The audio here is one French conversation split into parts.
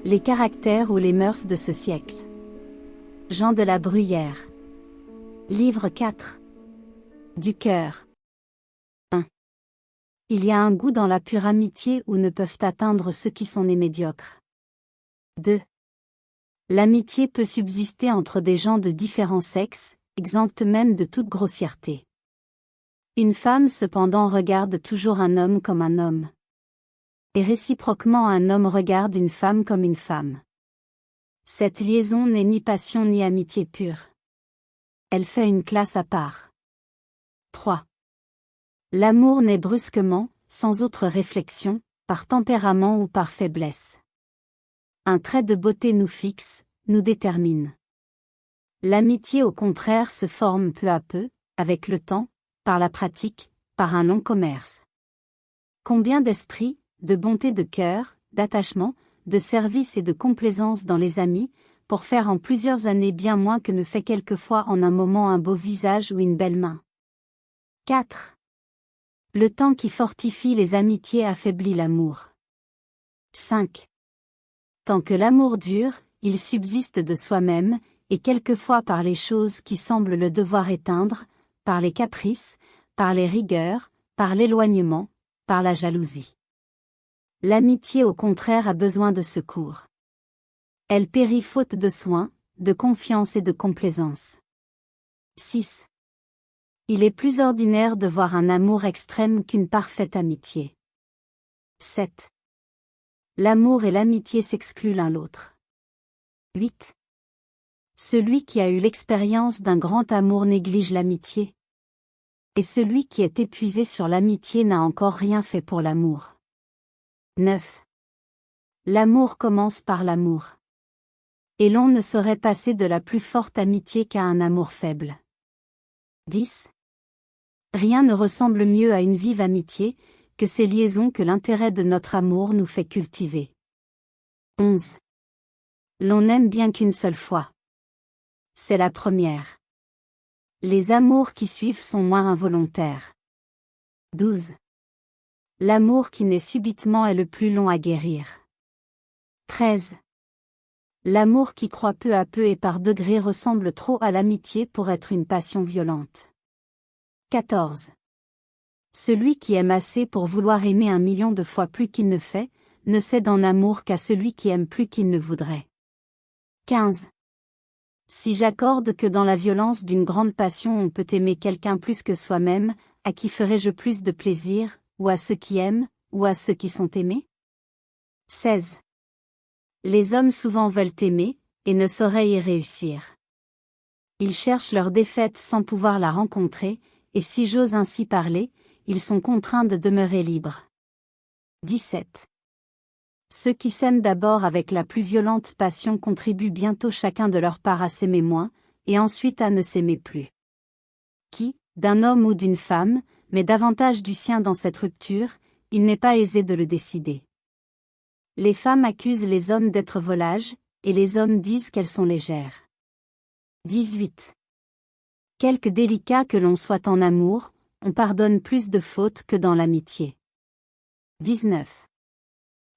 Les caractères ou les mœurs de ce siècle. Jean de la Bruyère. Livre 4. Du cœur. 1. Il y a un goût dans la pure amitié où ne peuvent atteindre ceux qui sont nés médiocres. 2. L'amitié peut subsister entre des gens de différents sexes, exemptes même de toute grossièreté. Une femme cependant regarde toujours un homme comme un homme. Et réciproquement un homme regarde une femme comme une femme. Cette liaison n'est ni passion ni amitié pure. Elle fait une classe à part. 3. L'amour naît brusquement, sans autre réflexion, par tempérament ou par faiblesse. Un trait de beauté nous fixe, nous détermine. L'amitié au contraire se forme peu à peu, avec le temps, par la pratique, par un long commerce. Combien d'esprit, de bonté de cœur, d'attachement, de service et de complaisance dans les amis, pour faire en plusieurs années bien moins que ne fait quelquefois en un moment un beau visage ou une belle main. 4. Le temps qui fortifie les amitiés affaiblit l'amour. 5. Tant que l'amour dure, il subsiste de soi-même, et quelquefois par les choses qui semblent le devoir éteindre, par les caprices, par les rigueurs, par l'éloignement, par la jalousie. L'amitié au contraire a besoin de secours. Elle périt faute de soins, de confiance et de complaisance. 6. Il est plus ordinaire de voir un amour extrême qu'une parfaite amitié. 7. L'amour et l'amitié s'excluent l'un l'autre. 8. Celui qui a eu l'expérience d'un grand amour néglige l'amitié. Et celui qui est épuisé sur l'amitié n'a encore rien fait pour l'amour. 9. L'amour commence par l'amour. Et l'on ne saurait passer de la plus forte amitié qu'à un amour faible. 10. Rien ne ressemble mieux à une vive amitié, que ces liaisons que l'intérêt de notre amour nous fait cultiver. 11. L'on n'aime bien qu'une seule fois. C'est la première. Les amours qui suivent sont moins involontaires. 12. L'amour qui naît subitement est le plus long à guérir. 13. L'amour qui croît peu à peu et par degrés ressemble trop à l'amitié pour être une passion violente. 14. Celui qui aime assez pour vouloir aimer 1 million de fois plus qu'il ne fait, ne cède en amour qu'à celui qui aime plus qu'il ne voudrait. 15. Si j'accorde que dans la violence d'une grande passion on peut aimer quelqu'un plus que soi-même, à qui ferais-je plus de plaisir, ou à ceux qui aiment, ou à ceux qui sont aimés? 16. Les hommes souvent veulent aimer, et ne sauraient y réussir. Ils cherchent leur défaite sans pouvoir la rencontrer, et si j'ose ainsi parler, ils sont contraints de demeurer libres. 17. Ceux qui s'aiment d'abord avec la plus violente passion contribuent bientôt chacun de leur part à s'aimer moins, et ensuite à ne s'aimer plus. Qui, d'un homme ou d'une femme, met davantage du sien dans cette rupture, il n'est pas aisé de le décider. Les femmes accusent les hommes d'être volages, et les hommes disent qu'elles sont légères. 18. Quelque délicat que l'on soit en amour, on pardonne plus de fautes que dans l'amitié. 19.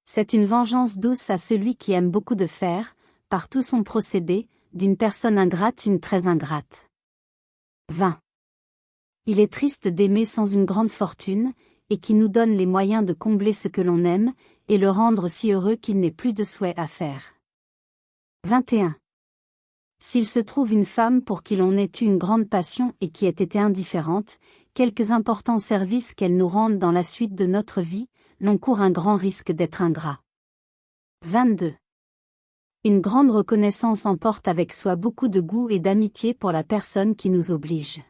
C'est une vengeance douce à celui qui aime beaucoup de faire, par tout son procédé, d'une personne ingrate une très ingrate. 20. Il est triste d'aimer sans une grande fortune, et qui nous donne les moyens de combler ce que l'on aime, et le rendre si heureux qu'il n'ait plus de souhait à faire. 21. S'il se trouve une femme pour qui l'on ait eu une grande passion et qui ait été indifférente, quelques importants services qu'elle nous rende dans la suite de notre vie, l'on court un grand risque d'être ingrat. 22. Une grande reconnaissance emporte avec soi beaucoup de goût et d'amitié pour la personne qui nous oblige.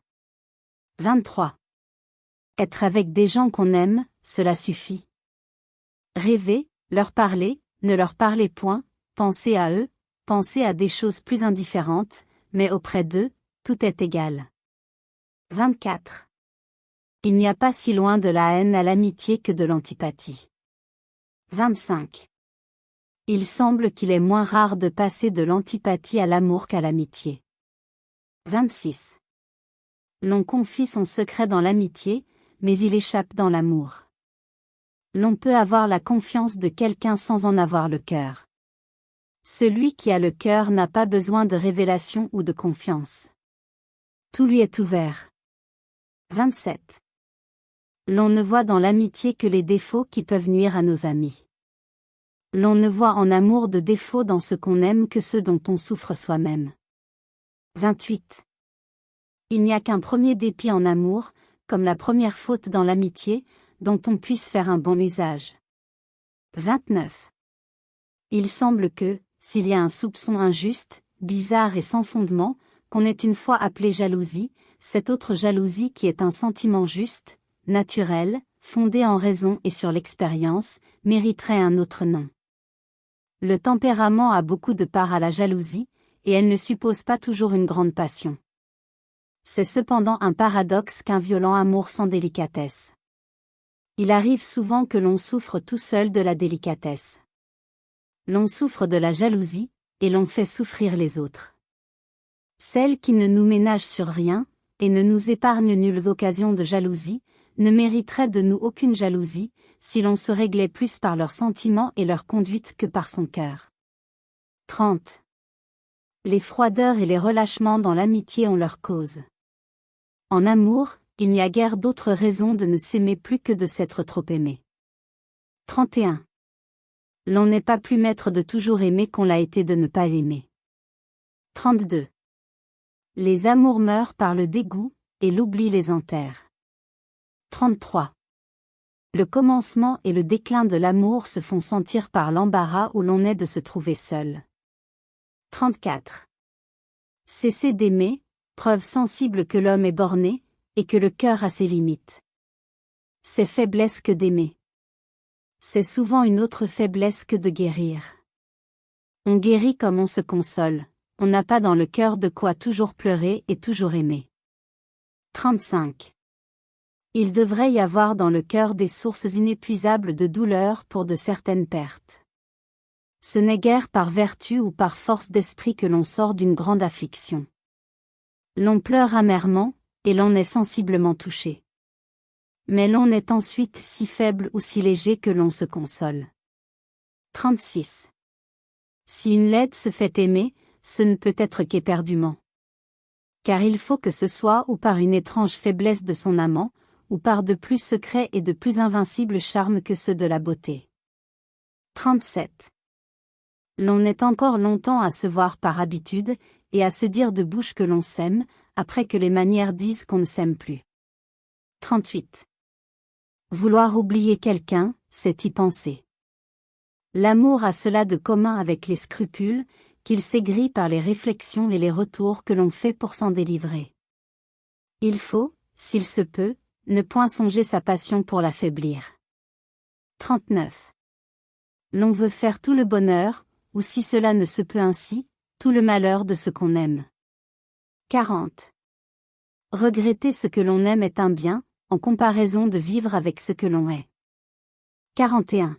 23. Être avec des gens qu'on aime, cela suffit. Rêver, leur parler, ne leur parlez point, pensez à eux, pensez à des choses plus indifférentes, mais auprès d'eux, tout est égal. 24. Il n'y a pas si loin de la haine à l'amitié que de l'antipathie. 25. Il semble qu'il est moins rare de passer de l'antipathie à l'amour qu'à l'amitié. 26. L'on confie son secret dans l'amitié, mais il échappe dans l'amour. L'on peut avoir la confiance de quelqu'un sans en avoir le cœur. Celui qui a le cœur n'a pas besoin de révélation ou de confiance. Tout lui est ouvert. 27. L'on ne voit dans l'amitié que les défauts qui peuvent nuire à nos amis. L'on ne voit en amour de défauts dans ce qu'on aime que ceux dont on souffre soi-même. 28. Il n'y a qu'un premier dépit en amour, comme la première faute dans l'amitié, dont on puisse faire un bon usage. 29. Il semble que, s'il y a un soupçon injuste, bizarre et sans fondement, qu'on ait une fois appelé jalousie, cette autre jalousie qui est un sentiment juste, naturel, fondé en raison et sur l'expérience, mériterait un autre nom. Le tempérament a beaucoup de part à la jalousie, et elle ne suppose pas toujours une grande passion. C'est cependant un paradoxe qu'un violent amour sans délicatesse. Il arrive souvent que l'on souffre tout seul de la délicatesse. L'on souffre de la jalousie, et l'on fait souffrir les autres. Celle qui ne nous ménage sur rien, et ne nous épargne nulle occasion de jalousie, ne mériterait de nous aucune jalousie, si l'on se réglait plus par leurs sentiments et leur conduite que par son cœur. 30. Les froideurs et les relâchements dans l'amitié ont leur cause. En amour, il n'y a guère d'autre raison de ne s'aimer plus que de s'être trop aimé. 31. L'on n'est pas plus maître de toujours aimer qu'on l'a été de ne pas aimer. 32. Les amours meurent par le dégoût, et l'oubli les enterre. 33. Le commencement et le déclin de l'amour se font sentir par l'embarras où l'on est de se trouver seul. 34. Cesser d'aimer, preuve sensible que l'homme est borné, et que le cœur a ses limites. C'est faiblesse que d'aimer. C'est souvent une autre faiblesse que de guérir. On guérit comme on se console, on n'a pas dans le cœur de quoi toujours pleurer et toujours aimer. 35. Il devrait y avoir dans le cœur des sources inépuisables de douleur pour de certaines pertes. Ce n'est guère par vertu ou par force d'esprit que l'on sort d'une grande affliction. L'on pleure amèrement, et l'on est sensiblement touché. Mais l'on est ensuite si faible ou si léger que l'on se console. 36. Si une laide se fait aimer, ce ne peut être qu'éperdument. Car il faut que ce soit ou par une étrange faiblesse de son amant, ou par de plus secrets et de plus invincibles charmes que ceux de la beauté. 37. L'on est encore longtemps à se voir par habitude, et à se dire de bouche que l'on s'aime, après que les manières disent qu'on ne s'aime plus. 38. Vouloir oublier quelqu'un, c'est y penser. L'amour a cela de commun avec les scrupules, qu'il s'aigrit par les réflexions et les retours que l'on fait pour s'en délivrer. Il faut, s'il se peut, ne point songer sa passion pour l'affaiblir. 39. L'on veut faire tout le bonheur, ou si cela ne se peut ainsi, tout le malheur de ce qu'on aime. 40. Regretter ce que l'on aime est un bien, en comparaison de vivre avec ce que l'on est. 41.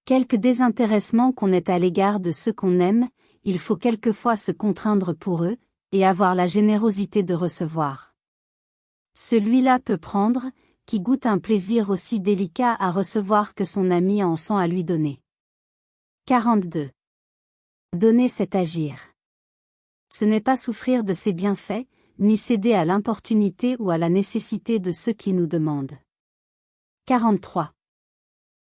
Quelque désintéressement qu'on ait à l'égard de ceux qu'on aime, il faut quelquefois se contraindre pour eux, et avoir la générosité de recevoir. Celui-là peut prendre, qui goûte un plaisir aussi délicat à recevoir que son ami en sent à lui donner. 42. Donner c'est agir. Ce n'est pas souffrir de ses bienfaits, ni céder à l'importunité ou à la nécessité de ceux qui nous demandent. 43.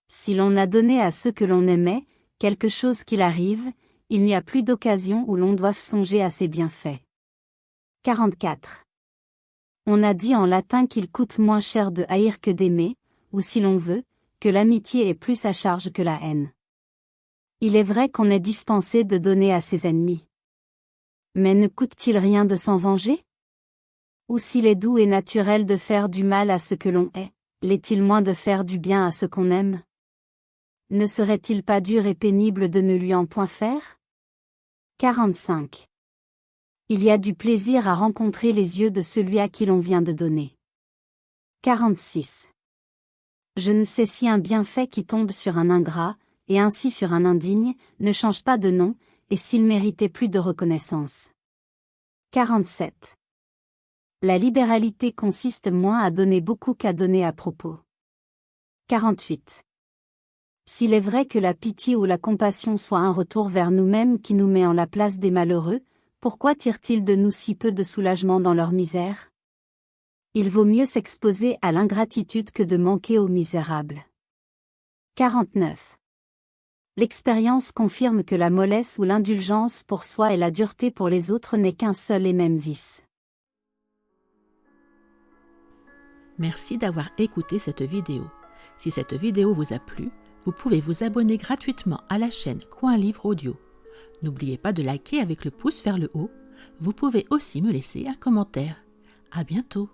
Si l'on a donné à ceux que l'on aimait, quelque chose qu'il arrive, il n'y a plus d'occasion où l'on doive songer à ses bienfaits. 44. On a dit en latin qu'il coûte moins cher de haïr que d'aimer, ou si l'on veut, que l'amitié est plus à charge que la haine. Il est vrai qu'on est dispensé de donner à ses ennemis. Mais ne coûte-t-il rien de s'en venger? Ou s'il est doux et naturel de faire du mal à ce que l'on est, l'est-il moins de faire du bien à ce qu'on aime? Ne serait-il pas dur et pénible de ne lui en point faire? 45. Il y a du plaisir à rencontrer les yeux de celui à qui l'on vient de donner. 46. Je ne sais si un bienfait qui tombe sur un ingrat, et ainsi sur un indigne, ne change pas de nom, et s'il méritait plus de reconnaissance. 47. La libéralité consiste moins à donner beaucoup qu'à donner à propos. 48. S'il est vrai que la pitié ou la compassion soit un retour vers nous-mêmes qui nous met en la place des malheureux, pourquoi tirent-ils de nous si peu de soulagement dans leur misère? Il vaut mieux s'exposer à l'ingratitude que de manquer aux misérables. 49. L'expérience confirme que la mollesse ou l'indulgence pour soi et la dureté pour les autres n'est qu'un seul et même vice. Merci d'avoir écouté cette vidéo. Si cette vidéo vous a plu, vous pouvez vous abonner gratuitement à la chaîne Coin Livre Audio. N'oubliez pas de liker avec le pouce vers le haut. Vous pouvez aussi me laisser un commentaire. À bientôt.